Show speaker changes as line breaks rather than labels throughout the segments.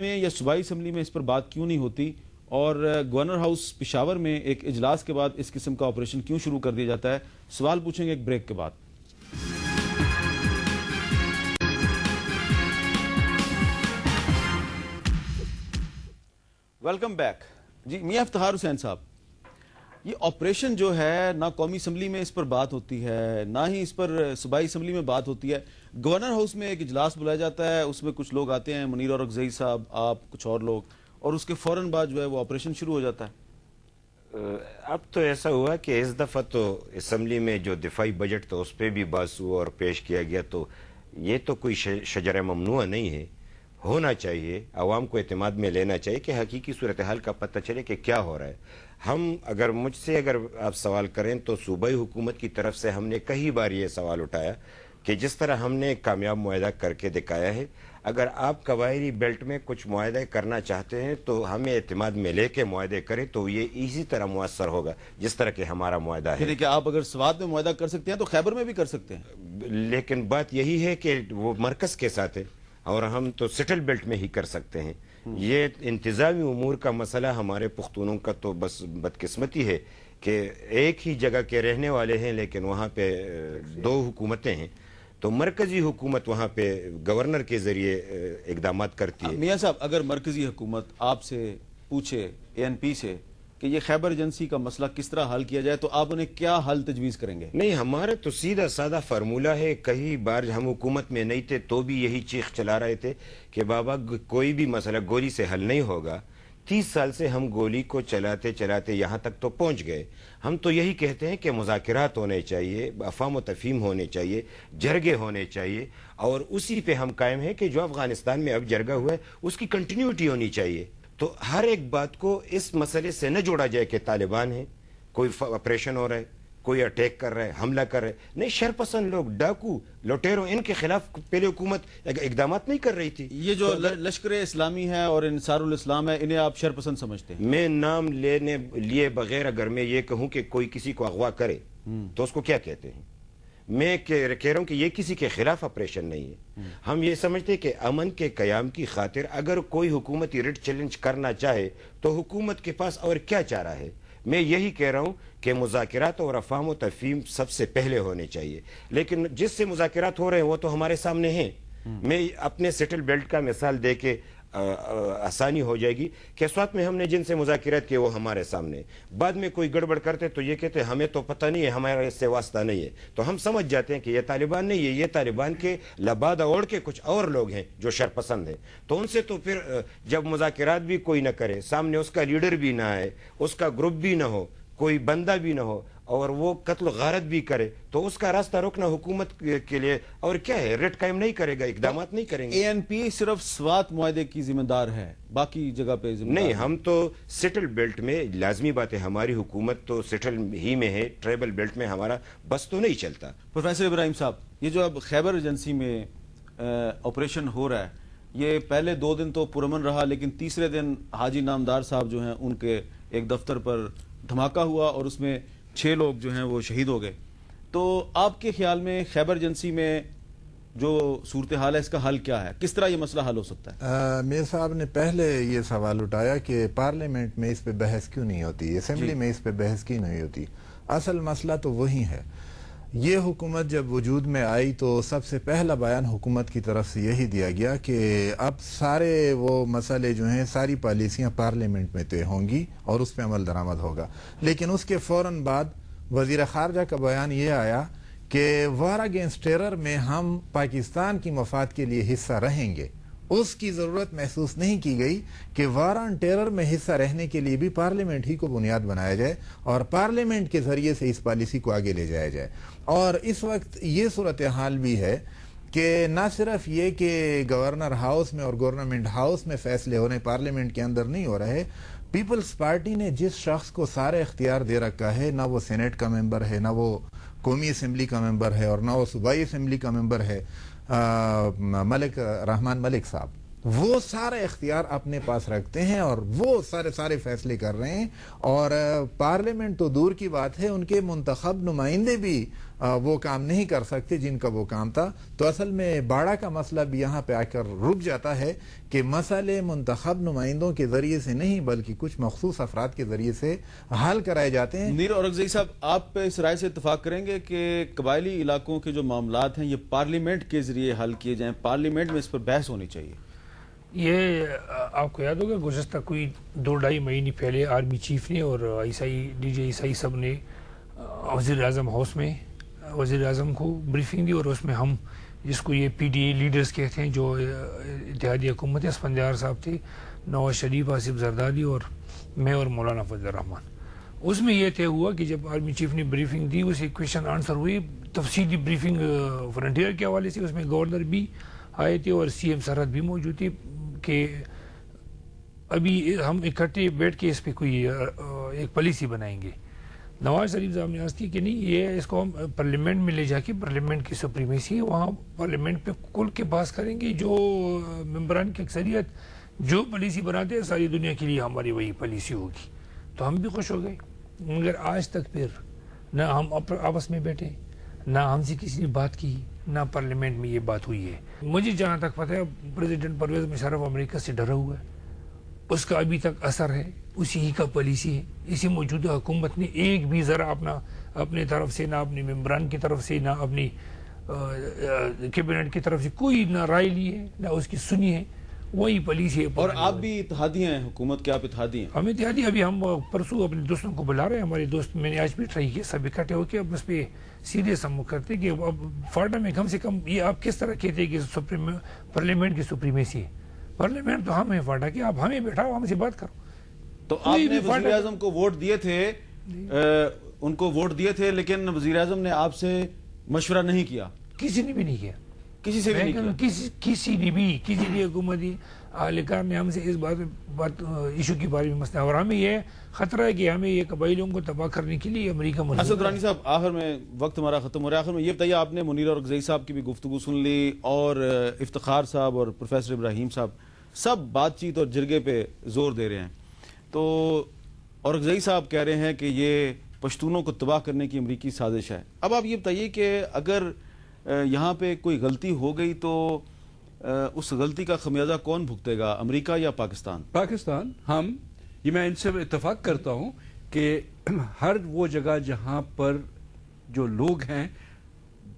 میں یا صوبائی اسمبلی میں اس پر بات کیوں نہیں ہوتی اور گورنر ہاؤس پشاور میں ایک اجلاس کے بعد اس قسم کا آپریشن کیوں شروع کر دیا جاتا ہے؟ سوال پوچھیں گے ایک بریک کے بعد۔ Welcome back. جی میاں افتخار حسین صاحب، یہ آپریشن جو ہے نہ قومی اسمبلی میں اس پر بات ہوتی ہے نہ ہی اس پر صوبائی اسمبلی میں بات ہوتی ہے۔ گورنر ہاؤس میں ایک اجلاس بلایا جاتا ہے، اس میں کچھ لوگ آتے ہیں، منیر اورکزئی صاحب، آپ، کچھ اور لوگ، اور اس کے فوراً بعد جو ہے وہ آپریشن شروع ہو جاتا ہے۔
اب تو ایسا ہوا کہ اس دفعہ تو اسمبلی میں جو دفاعی بجٹ تھا اس پہ بھی بحث ہوا اور پیش کیا گیا، تو یہ تو کوئی شجر ممنوع نہیں ہے، ہونا چاہیے، عوام کو اعتماد میں لینا چاہیے کہ حقیقی صورتحال کا پتہ چلے کہ کیا ہو رہا ہے۔ مجھ سے اگر آپ سوال کریں تو صوبائی حکومت کی طرف سے ہم نے کئی بار یہ سوال اٹھایا کہ جس طرح ہم نے کامیاب معاہدہ کر کے دکھایا ہے، اگر آپ قبائلی بیلٹ میں کچھ معاہدے کرنا چاہتے ہیں تو ہمیں اعتماد میں لے کے معاہدے کریں تو یہ اسی طرح مؤثر ہوگا جس طرح کہ ہمارا معاہدہ ہے۔
یعنی کہ آپ اگر سوات میں معاہدہ کر سکتے ہیں تو خیبر میں بھی کر سکتے ہیں،
لیکن بات یہی ہے کہ وہ مرکز کے ساتھ ہے اور ہم تو سٹل بیلٹ میں ہی کر سکتے ہیں۔ یہ انتظامی امور کا مسئلہ ہمارے پختونوں کا تو بس بدقسمتی ہے کہ ایک ہی جگہ کے رہنے والے ہیں لیکن وہاں پہ دو حکومتیں ہیں، تو مرکزی حکومت وہاں پہ گورنر کے ذریعے اقدامات کرتی ہے۔
میاں صاحب، اگر مرکزی حکومت آپ سے پوچھے ANP سے کہ یہ خیبر ایجنسی کا مسئلہ کس طرح حل کیا جائے تو آپ انہیں کیا حل تجویز کریں گے؟
نہیں، ہمارا تو سیدھا سادہ فارمولہ ہے، کئی بار ہم حکومت میں نہیں تھے تو بھی یہی چیخ چلا رہے تھے کہ بابا کوئی بھی مسئلہ گولی سے حل نہیں ہوگا۔ 30 سال سے ہم گولی کو چلاتے چلاتے یہاں تک تو پہنچ گئے۔ ہم تو یہی کہتے ہیں کہ مذاکرات ہونے چاہیے، افہام و تفہیم ہونے چاہیے، جرگے ہونے چاہیے، اور اسی پہ ہم قائم ہیں کہ جو افغانستان میں اب جرگہ ہوا ہے اس کی کنٹینیوٹی ہونی چاہیے۔ تو ہر ایک بات کو اس مسئلے سے نہ جوڑا جائے کہ طالبان ہیں، کوئی آپریشن ہو رہا ہے، کوئی اٹیک کر رہا ہے، حملہ کر رہا ہے۔ نہیں، شرپسند لوگ، ڈاکو، لوٹیرو، ان کے خلاف پہلے حکومت اقدامات نہیں کر رہی تھی۔
یہ جو لشکر اسلامی ہے اور انصار الاسلام ہے، انہیں آپ شرپسند سمجھتے ہیں؟
میں نام لیے بغیر اگر میں یہ کہوں کہ کوئی کسی کو اغوا کرے تو اس کو کیا کہتے ہیں؟ میں کہہ رہا ہوں کہ یہ کسی کے خلاف آپریشن نہیں ہے۔ ہم یہ سمجھتے کہ امن کے قیام کی خاطر اگر کوئی حکومتی ریٹ چیلنج کرنا چاہے تو حکومت کے پاس اور کیا چارہ ہے۔ میں یہی کہہ رہا ہوں کہ مذاکرات اور افہام و تفہیم سب سے پہلے ہونے چاہیے، لیکن جس سے مذاکرات ہو رہے ہیں وہ تو ہمارے سامنے ہیں۔ میں اپنے سیٹل بیلٹ کا مثال دے کے آسانی ہو جائے گی کہ سوات میں ہم نے جن سے مذاکرات کیے وہ ہمارے سامنے، بعد میں کوئی گڑبڑ کرتے تو یہ کہتے ہمیں تو پتہ نہیں ہے، ہمارا اس سے واسطہ نہیں ہے، تو ہم سمجھ جاتے ہیں کہ یہ طالبان نہیں ہے، یہ طالبان کے لبادہ اوڑھ کے کچھ اور لوگ ہیں جو شرپسند ہیں۔ تو ان سے تو پھر جب مذاکرات بھی کوئی نہ کرے، سامنے اس کا لیڈر بھی نہ آئے، اس کا گروپ بھی نہ ہو، کوئی بندہ بھی نہ ہو، اور وہ قتل و غارت بھی کرے، تو اس کا راستہ روکنا حکومت کے لیے اور کیا ہے، ریٹ قائم نہیں کرے گا، اقدامات نہیں کریں گے۔
ANP صرف سوات معاہدے کی ذمہ دار ہے، باقی جگہ پہ ذمہ دار
نہیں، ہم تو سیٹل بیلٹ میں لازمی بات ہے، ہماری حکومت تو سیٹل ہی میں ہے، ٹرائبل بیلٹ میں ہمارا بس تو نہیں چلتا۔
پروفیسر ابراہیم صاحب، یہ جو اب خیبر ایجنسی میں آپریشن ہو رہا ہے، یہ پہلے 2 دن تو پرامن رہا، لیکن تیسرے دن حاجی نامدار صاحب جو ہیں ان کے ایک دفتر پر دھماکہ ہوا اور اس میں 6 لوگ جو ہیں وہ شہید ہو گئے۔ تو آپ کے خیال میں خیبر ایجنسی میں جو صورتحال ہے اس کا حل کیا ہے؟ کس طرح یہ مسئلہ حل ہو سکتا ہے؟
میر صاحب نے پہلے یہ سوال اٹھایا کہ پارلیمنٹ میں اس پہ بحث کیوں نہیں ہوتی، اسمبلی میں اس پہ بحث کیوں نہیں ہوتی۔ اصل مسئلہ تو وہی ہے۔ یہ حکومت جب وجود میں آئی تو سب سے پہلا بیان حکومت کی طرف سے یہی دیا گیا کہ اب سارے وہ مسئلے جو ہیں، ساری پالیسیاں پارلیمنٹ میں طے ہوں گی اور اس پہ عمل درآمد ہوگا۔ لیکن اس کے فوراً بعد وزیر خارجہ کا بیان یہ آیا کہ وار اگینسٹ ٹیرر میں ہم پاکستان کی مفاد کے لیے حصہ رہیں گے۔ اس کی ضرورت محسوس نہیں کی گئی کہ وار آن ٹیرر میں حصہ رہنے کے لیے بھی پارلیمنٹ ہی کو بنیاد بنایا جائے اور پارلیمنٹ کے ذریعے سے اس پالیسی کو آگے لے جایا جائے۔ اور اس وقت یہ صورتحال بھی ہے کہ نہ صرف یہ کہ گورنر ہاؤس میں اور گورنمنٹ ہاؤس میں فیصلے ہو رہے، پارلیمنٹ کے اندر نہیں ہو رہے۔ پیپلز پارٹی نے جس شخص کو سارے اختیار دے رکھا ہے، نہ وہ سینیٹ کا ممبر ہے، نہ وہ قومی اسمبلی کا ممبر ہے، اور نہ وہ صوبائی اسمبلی کا ممبر ہے، ملک رحمان ملک صاحب، وہ سارا اختیار اپنے پاس رکھتے ہیں اور وہ سارے فیصلے کر رہے ہیں. اور پارلیمنٹ تو دور کی بات ہے، ان کے منتخب نمائندے بھی وہ کام نہیں کر سکتے جن کا وہ کام تھا. تو اصل میں باڑا کا مسئلہ بھی یہاں پہ آ کر رک جاتا ہے کہ مسئلے منتخب نمائندوں کے ذریعے سے نہیں بلکہ کچھ مخصوص افراد کے ذریعے سے حل کرائے جاتے ہیں.
منیر اورکزئی صاحب، آپ اس رائے سے اتفاق کریں گے کہ قبائلی علاقوں کے جو معاملات ہیں یہ پارلیمنٹ کے ذریعے حل کیے جائیں، پارلیمنٹ میں اس پر بحث ہونی چاہیے؟
یہ آپ کو یاد ہوگا گزشتہ کوئی 2-2.5 مہینے پہلے آرمی چیف نے اور ڈی جے عیسائی صاحب نے وزیر اعظم ہاؤس میں وزیر اعظم کو بریفنگ دی، اور اس میں ہم جس کو یہ پی ڈی اے لیڈرز کہتے ہیں جو اتحادی حکومت اسفندیار صاحب تھے، نواز شریف، آصف زرداری اور میں اور مولانا فضل الرحمان، اس میں یہ طے ہوا کہ جب آرمی چیف نے بریفنگ دی اسے کویشچن آنسر ہوئی، تفصیلی بریفنگ فرنٹیئر کے حوالے سے، اس میں گورنر بھی آئے تھے اور سی ایم سرحد بھی موجود تھی کہ ابھی ہم اکٹھے بیٹھ کے اس پہ کوئی ایک پالیسی بنائیں گے. نواز شریف صاحب نے عرض کی کہ نہیں، یہ اس کو ہم پارلیمنٹ میں لے جا کے پارلیمنٹ کی سپریمیسی ہے، وہاں پارلیمنٹ پہ کل کے پاس کریں گے، جو ممبران کی اکثریت جو پالیسی بناتے ہیں ساری دنیا کے لیے ہماری وہی پالیسی ہوگی. تو ہم بھی خوش ہو گئے، مگر آج تک پھر نہ ہم آپس میں بیٹھے، نہ ہم سے کسی نے بات کی، نہ پارلیمنٹ میں یہ بات ہوئی ہے. مجھے جہاں تک پتہ ہے پریزیڈنٹ پرویز مشرف امریکہ سے ڈرا ہوا ہے، اس کا ابھی تک اثر ہے، اسی ہی کا پالیسی ہے. اسی موجودہ حکومت نے ایک بھی ذرا اپنے طرف سے، نہ اپنے ممبران کی طرف سے، نہ اپنی کیبنٹ کی طرف سے کوئی نہ رائے لی ہے، نہ اس کی سنی ہے، وہی پالیسی ہے.
اور آپ بھی اتحادی ہیں، حکومت کے آپ اتحادی ہیں؟
ہم اتحادی، ابھی ہم پرسوں اپنے دوستوں کو بلا رہے ہیں، ہمارے دوست، میں نے آج بھی ٹرائی کیا، سب اکٹھے ہو کے اب اس پہ سیریس ہم کرتے کہ اب فاٹا میں کم سے کم یہ آپ کس طرح کہتے ہیں کہ پارلیمنٹ کی سپریمیسی ہے. پارلیمنٹ تو ہم ہیں فاٹا کہ آپ ہمیں بیٹھاؤ، ہم سے بات کرو.
تو آپ نے وزیر اعظم کو ووٹ دیے تھے، ان کو ووٹ دیے تھے، لیکن وزیر اعظم نے آپ سے مشورہ نہیں کیا؟
کسی نے بھی نہیں کیا،
کسی سے بھی نہیں کیا؟
کسی نے بھی حکومتی اہلکار نے ہم سے اس بات ایشو کے بارے میں مسئلہ، اور ہمیں یہ خطرہ ہے کہ ہمیں یہ قبائلیوں کو تباہ کرنے کے لیے امریکہ مجبور ہے.
اسد درانی صاحب، آخر میں وقت ہمارا ختم ہو رہا ہے، آخر میں یہ بتائیے، آپ نے منیر اورکزئی صاحب کی بھی گفتگو سن لی اور افتخار صاحب اور پروفیسر ابراہیم صاحب سب بات چیت اور جرگے پہ زور دے رہے ہیں، تو اورکزئی صاحب کہہ رہے ہیں کہ یہ پشتونوں کو تباہ کرنے کی امریکی سازش ہے. اب آپ یہ بتائیے کہ اگر یہاں پہ کوئی غلطی ہو گئی تو اس غلطی کا خمیازہ کون بھگتے گا، امریکہ یا پاکستان؟
پاکستان. یہ میں ان سے اتفاق کرتا ہوں کہ ہر وہ جگہ جہاں پر جو لوگ ہیں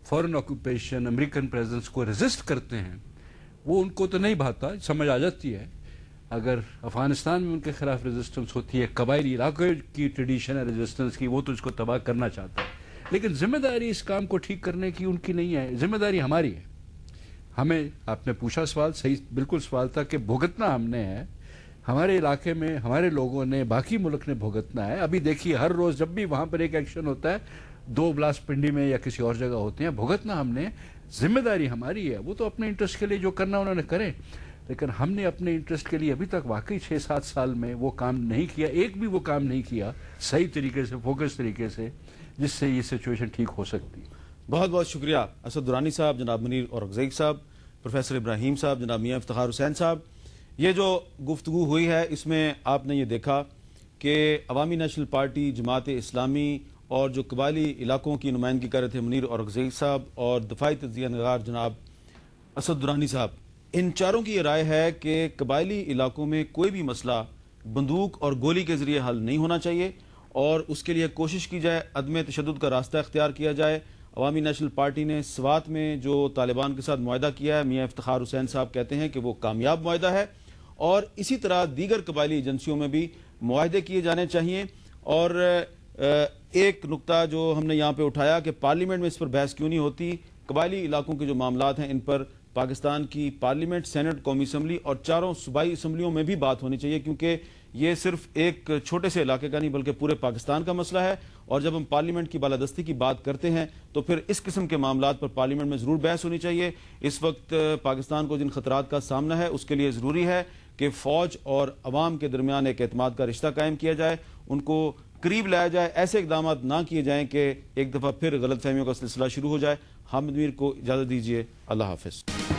فورن آکوپیشن، امریکن پریزنس کو ریزسٹ کرتے ہیں، وہ ان کو تو نہیں بھاتا، سمجھ آ جاتی ہے. اگر افغانستان میں ان کے خلاف ریزسٹنس ہوتی ہے، قبائلی علاقے کی ٹریڈیشن ہے ریزسٹنس کی، وہ تو اس کو تباہ کرنا چاہتا ہے. لیکن ذمہ داری اس کام کو ٹھیک کرنے کی ان کی نہیں ہے، ذمہ داری ہماری ہے. ہمیں، آپ نے پوچھا سوال، صحیح بالکل سوال تھا کہ بھگتنا ہم نے ہے، ہمارے علاقے میں ہمارے لوگوں نے، باقی ملک نے بھگتنا ہے. ابھی دیکھیے ہر روز جب بھی وہاں پر ایک ایکشن ہوتا ہے، 2 بلاسٹ پنڈی میں یا کسی اور جگہ ہوتے ہیں، بھگتنا ہم نے، ذمہ داری ہماری ہے. وہ تو اپنے انٹرسٹ کے لیے جو کرنا انہوں نے کریں، لیکن ہم نے اپنے انٹرسٹ کے لیے ابھی تک واقعی 6-7 سال میں وہ کام نہیں کیا، ایک بھی وہ کام نہیں کیا صحیح طریقے سے، فوکس طریقے سے، جس سے یہ سچویشن ٹھیک ہو سکتی.
بہت بہت شکریہ اسد درانی صاحب، جناب منیر اورکزئی صاحب، پروفیسر ابراہیم صاحب، جناب میاں افتخار حسین صاحب. یہ جو گفتگو ہوئی ہے اس میں آپ نے یہ دیکھا کہ عوامی نیشنل پارٹی، جماعت اسلامی اور جو قبائلی علاقوں کی نمائندگی کر رہے تھے منیر اورکزئی صاحب اور دفاعی تجزیہ نگار جناب اسد درانی صاحب، ان چاروں کی یہ رائے ہے کہ قبائلی علاقوں میں کوئی بھی مسئلہ بندوق اور گولی کے ذریعے حل نہیں ہونا چاہیے اور اس کے لیے کوشش کی جائے، عدم تشدد کا راستہ اختیار کیا جائے. عوامی نیشنل پارٹی نے سوات میں جو طالبان کے ساتھ معاہدہ کیا ہے، میاں افتخار حسین صاحب کہتے ہیں کہ وہ کامیاب معاہدہ ہے، اور اسی طرح دیگر قبائلی ایجنسیوں میں بھی معاہدے کیے جانے چاہیے. اور ایک نقطہ جو ہم نے یہاں پہ اٹھایا کہ پارلیمنٹ میں اس پر بحث کیوں نہیں ہوتی، قبائلی علاقوں کے جو معاملات ہیں ان پر پاکستان کی پارلیمنٹ، سینٹ، قومی اسمبلی اور 4 صوبائی اسمبلیوں میں بھی بات ہونی چاہیے، کیونکہ یہ صرف ایک چھوٹے سے علاقے کا نہیں بلکہ پورے پاکستان کا مسئلہ ہے. اور جب ہم پارلیمنٹ کی بالادستی کی بات کرتے ہیں تو پھر اس قسم کے معاملات پر پارلیمنٹ میں ضرور بحث ہونی چاہیے. اس وقت پاکستان کو جن خطرات کا سامنا ہے اس کے لیے ضروری ہے کہ فوج اور عوام کے درمیان ایک اعتماد کا رشتہ قائم کیا جائے، ان کو قریب لایا جائے، ایسے اقدامات نہ کیے جائیں کہ ایک دفعہ پھر غلط فہمیوں کا سلسلہ شروع ہو جائے. حامد میر کو اجازت دیجیے، اللہ حافظ.